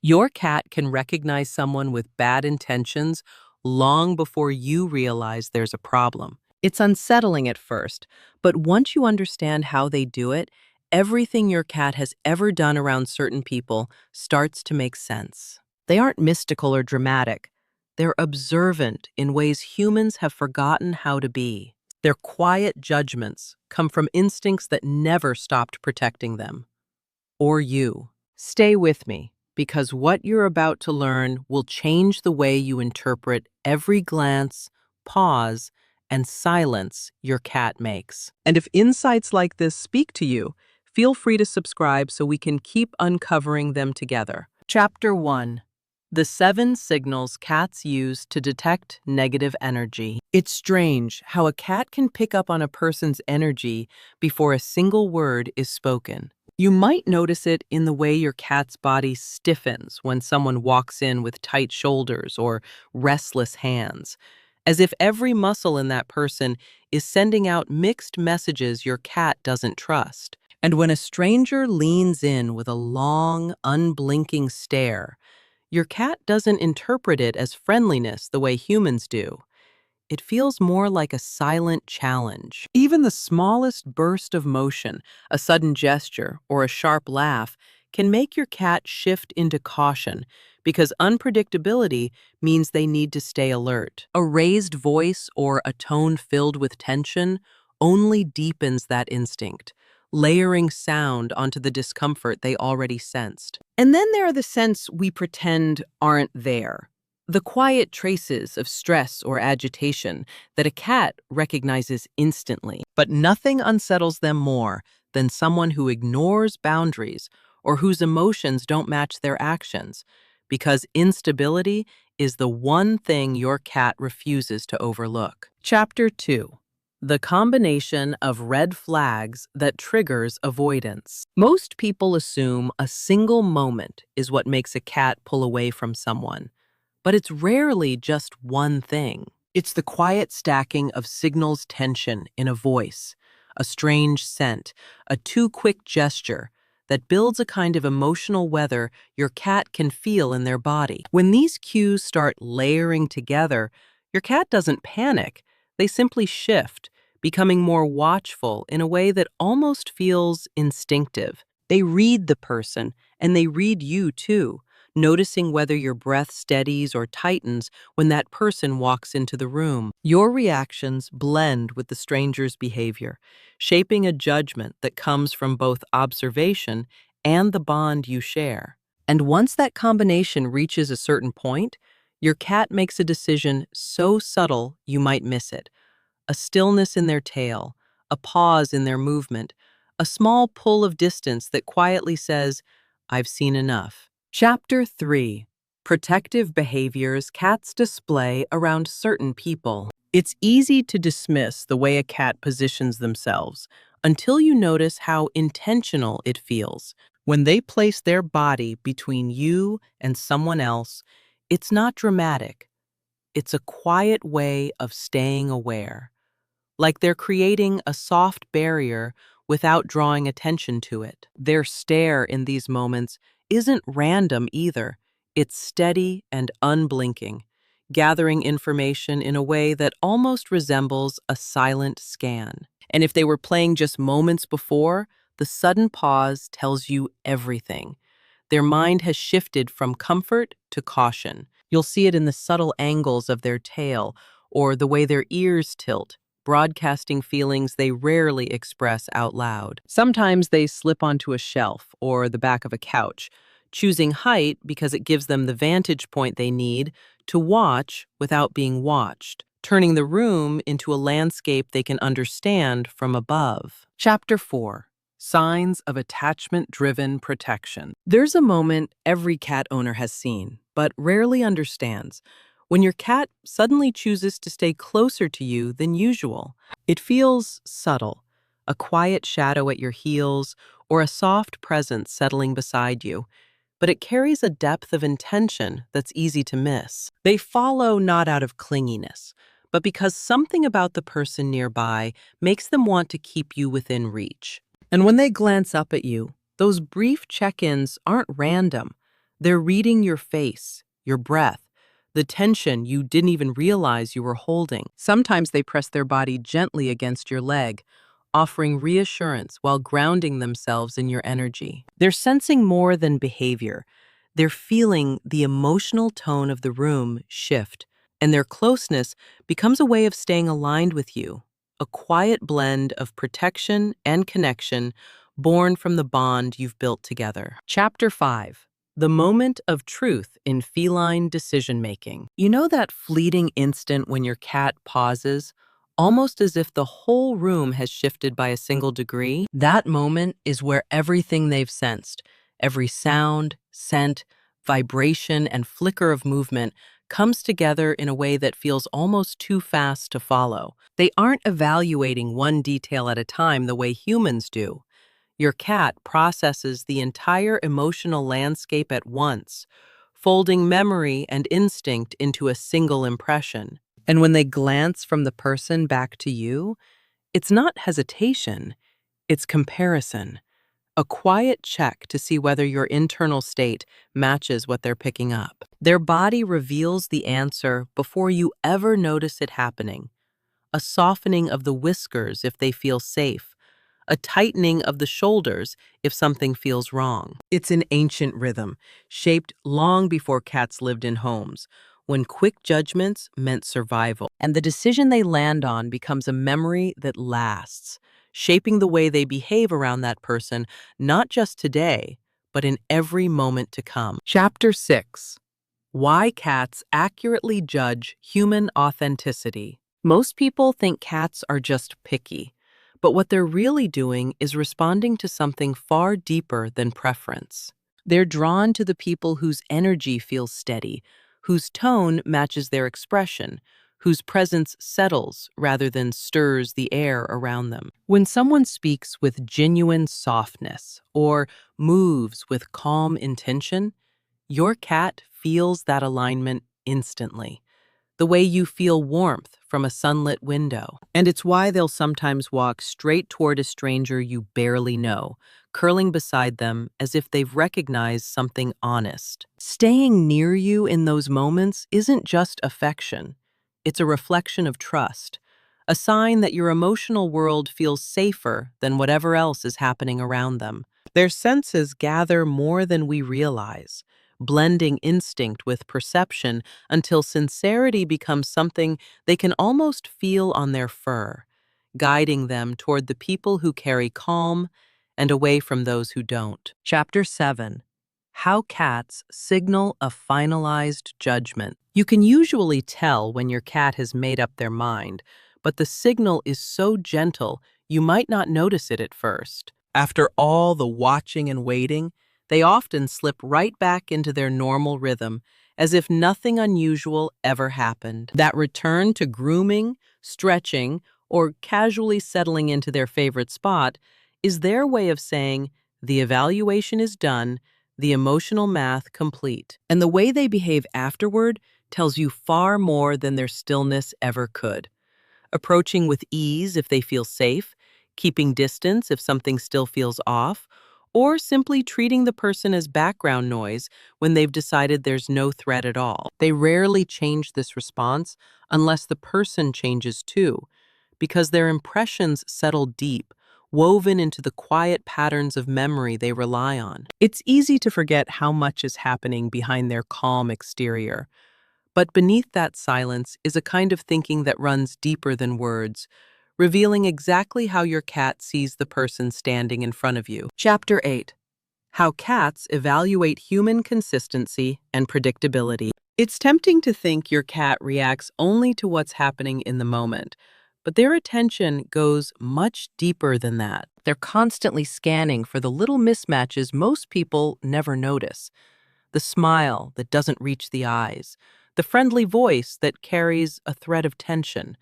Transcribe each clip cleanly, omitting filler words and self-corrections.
Your cat can recognize someone with bad intentions long before you realize there's a problem. It's unsettling at first, but once you understand how they do it, everything your cat has ever done around certain people starts to make sense. They aren't mystical or dramatic. They're observant in ways humans have forgotten how to be. Their quiet judgments come from instincts that never stopped protecting them. Or you. Stay with me, because what you're about to learn will change the way you interpret every glance, pause, and silence your cat makes. And if insights like this speak to you, feel free to subscribe so we can keep uncovering them together. Chapter 1. The 7 signals cats use to detect negative energy. It's strange how a cat can pick up on a person's energy before a single word is spoken. You might notice it in the way your cat's body stiffens when someone walks in with tight shoulders or restless hands, as if every muscle in that person is sending out mixed messages your cat doesn't trust. And when a stranger leans in with a long, unblinking stare, your cat doesn't interpret it as friendliness the way humans do. It feels more like a silent challenge. Even the smallest burst of motion, a sudden gesture, or a sharp laugh can make your cat shift into caution because unpredictability means they need to stay alert. A raised voice or a tone filled with tension only deepens that instinct, layering sound onto the discomfort they already sensed. And then there are the scents we pretend aren't there. The quiet traces of stress or agitation that a cat recognizes instantly. But nothing unsettles them more than someone who ignores boundaries or whose emotions don't match their actions, because instability is the one thing your cat refuses to overlook. Chapter 2. The combination of red flags that triggers avoidance. Most people assume a single moment is what makes a cat pull away from someone. But it's rarely just one thing. It's the quiet stacking of signals tension in a voice, a strange scent, a too quick gesture that builds a kind of emotional weather your cat can feel in their body. When these cues start layering together, your cat doesn't panic. They simply shift, becoming more watchful in a way that almost feels instinctive. They read the person, and they read you too, noticing whether your breath steadies or tightens when that person walks into the room. Your reactions blend with the stranger's behavior, shaping a judgment that comes from both observation and the bond you share. And once that combination reaches a certain point, your cat makes a decision so subtle you might miss it. A stillness in their tail, a pause in their movement, a small pull of distance that quietly says, "I've seen enough." Chapter 3. Protective behaviors cats display around certain people. It's easy to dismiss the way a cat positions themselves until you notice how intentional it feels. When they place their body between you and someone else, it's not dramatic. It's a quiet way of staying aware, like they're creating a soft barrier without drawing attention to it. Their stare in these moments isn't random either. It's steady and unblinking, gathering information in a way that almost resembles a silent scan. And if they were playing just moments before, the sudden pause tells you everything. Their mind has shifted from comfort to caution. You'll see it in the subtle angles of their tail or the way their ears tilt, broadcasting feelings they rarely express out loud. Sometimes they slip onto a shelf or the back of a couch, choosing height because it gives them the vantage point they need to watch without being watched, turning the room into a landscape they can understand from above. Chapter 4. Signs of attachment-driven protection. There's a moment every cat owner has seen, but rarely understands, when your cat suddenly chooses to stay closer to you than usual. It feels subtle, a quiet shadow at your heels or a soft presence settling beside you, but it carries a depth of intention that's easy to miss. They follow not out of clinginess, but because something about the person nearby makes them want to keep you within reach. And when they glance up at you, those brief check-ins aren't random. They're reading your face, your breath, the tension you didn't even realize you were holding. Sometimes they press their body gently against your leg, offering reassurance while grounding themselves in your energy. They're sensing more than behavior. They're feeling the emotional tone of the room shift, and their closeness becomes a way of staying aligned with you, a quiet blend of protection and connection born from the bond you've built together. Chapter 5. The moment of truth in feline decision-making. You know that fleeting instant when your cat pauses, almost as if the whole room has shifted by a single degree? That moment is where everything they've sensed, every sound, scent, vibration, and flicker of movement comes together in a way that feels almost too fast to follow. They aren't evaluating one detail at a time the way humans do. Your cat processes the entire emotional landscape at once, folding memory and instinct into a single impression. And when they glance from the person back to you, it's not hesitation, it's comparison, a quiet check to see whether your internal state matches what they're picking up. Their body reveals the answer before you ever notice it happening. A softening of the whiskers if they feel safe, a tightening of the shoulders if something feels wrong. It's an ancient rhythm, shaped long before cats lived in homes, when quick judgments meant survival. And the decision they land on becomes a memory that lasts, shaping the way they behave around that person, not just today, but in every moment to come. Chapter 6. Why cats accurately judge human authenticity. Most people think cats are just picky, but what they're really doing is responding to something far deeper than preference. They're drawn to the people whose energy feels steady, whose tone matches their expression, whose presence settles rather than stirs the air around them. When someone speaks with genuine softness or moves with calm intention, your cat feels that alignment instantly, the way you feel warmth from a sunlit window. And it's why they'll sometimes walk straight toward a stranger you barely know, curling beside them as if they've recognized something honest. Staying near you in those moments isn't just affection. It's a reflection of trust, a sign that your emotional world feels safer than whatever else is happening around them. Their senses gather more than we realize, blending instinct with perception until sincerity becomes something they can almost feel on their fur, guiding them toward the people who carry calm and away from those who don't. Chapter 7. How cats signal a finalized judgment. You can usually tell when your cat has made up their mind, but the signal is so gentle you might not notice it at first. After all the watching and waiting, they often slip right back into their normal rhythm, as if nothing unusual ever happened. That return to grooming, stretching, or casually settling into their favorite spot is their way of saying, the evaluation is done, the emotional math complete. And the way they behave afterward tells you far more than their stillness ever could. Approaching with ease if they feel safe, keeping distance if something still feels off, or simply treating the person as background noise when they've decided there's no threat at all. They rarely change this response unless the person changes too, because their impressions settle deep, woven into the quiet patterns of memory they rely on. It's easy to forget how much is happening behind their calm exterior. But beneath that silence is a kind of thinking that runs deeper than words, revealing exactly how your cat sees the person standing in front of you. Chapter 8. How cats evaluate human consistency and predictability. It's tempting to think your cat reacts only to what's happening in the moment, but their attention goes much deeper than that. They're constantly scanning for the little mismatches most people never notice. The smile that doesn't reach the eyes, the friendly voice that carries a thread of tension,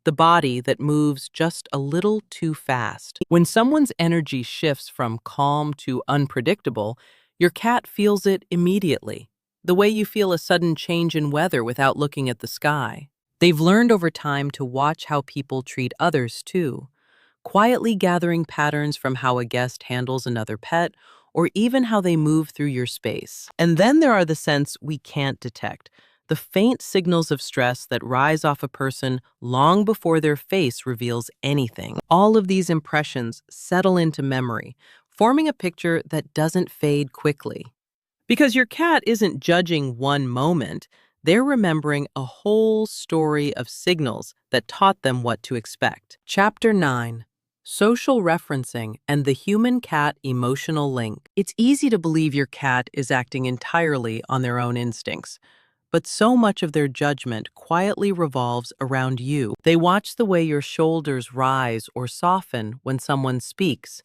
the body that moves just a little too fast. When someone's energy shifts from calm to unpredictable, your cat feels it immediately, the way you feel a sudden change in weather without looking at the sky. They've learned over time to watch how people treat others too, quietly gathering patterns from how a guest handles another pet or even how they move through your space. And then there are the scents we can't detect, the faint signals of stress that rise off a person long before their face reveals anything. All of these impressions settle into memory, forming a picture that doesn't fade quickly. Because your cat isn't judging one moment, they're remembering a whole story of signals that taught them what to expect. Chapter 9. Social Referencing and the Human-Cat Emotional Link. It's easy to believe your cat is acting entirely on their own instincts, but so much of their judgment quietly revolves around you. They watch the way your shoulders rise or soften when someone speaks,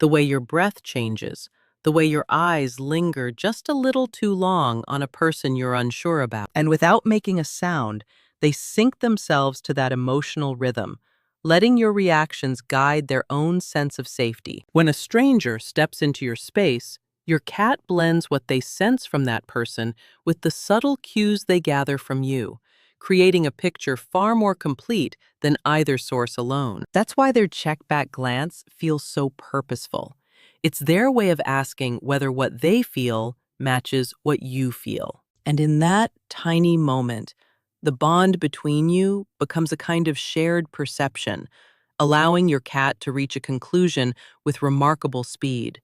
the way your breath changes, the way your eyes linger just a little too long on a person you're unsure about. And without making a sound, they sync themselves to that emotional rhythm, letting your reactions guide their own sense of safety. When a stranger steps into your space, your cat blends what they sense from that person with the subtle cues they gather from you, creating a picture far more complete than either source alone. That's why their check-back glance feels so purposeful. It's their way of asking whether what they feel matches what you feel. And in that tiny moment, the bond between you becomes a kind of shared perception, allowing your cat to reach a conclusion with remarkable speed,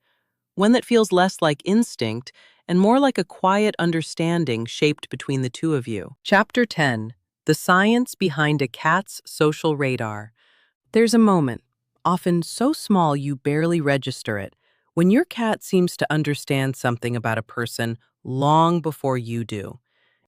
one that feels less like instinct and more like a quiet understanding shaped between the two of you. Chapter 10. The Science Behind a Cat's Social Radar. There's a moment, often so small you barely register it, when your cat seems to understand something about a person long before you do.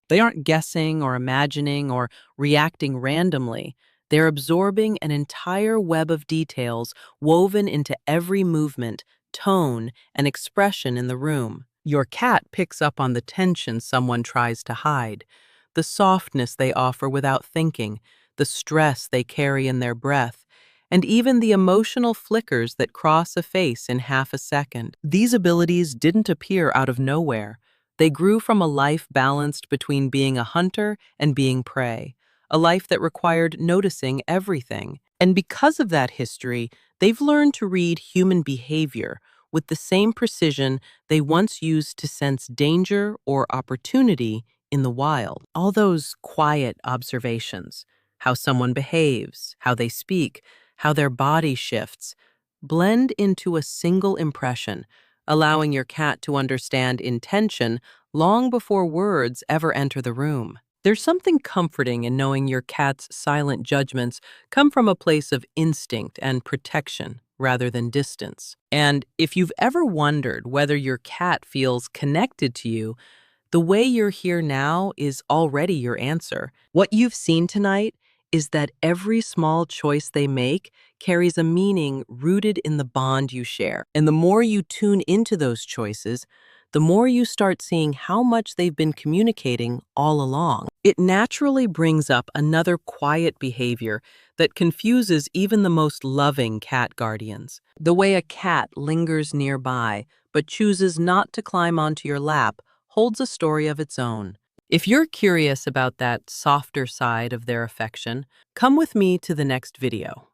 They aren't guessing or imagining or reacting randomly. They're absorbing an entire web of details woven into every movement, tone, and expression in the room. Your cat picks up on the tension someone tries to hide, the softness they offer without thinking, the stress they carry in their breath, and even the emotional flickers that cross a face in half a second. These abilities didn't appear out of nowhere. They grew from a life balanced between being a hunter and being prey, a life that required noticing everything. And because of that history, they've learned to read human behavior with the same precision they once used to sense danger or opportunity in the wild. All those quiet observations, how someone behaves, how they speak, how their body shifts, blend into a single impression, allowing your cat to understand intention long before words ever enter the room. There's something comforting in knowing your cat's silent judgments come from a place of instinct and protection rather than distance. And if you've ever wondered whether your cat feels connected to you, the way you're here now is already your answer. What you've seen tonight is that every small choice they make carries a meaning rooted in the bond you share. And the more you tune into those choices, the more you start seeing how much they've been communicating all along. It naturally brings up another quiet behavior that confuses even the most loving cat guardians. The way a cat lingers nearby but chooses not to climb onto your lap holds a story of its own. If you're curious about that softer side of their affection, come with me to the next video.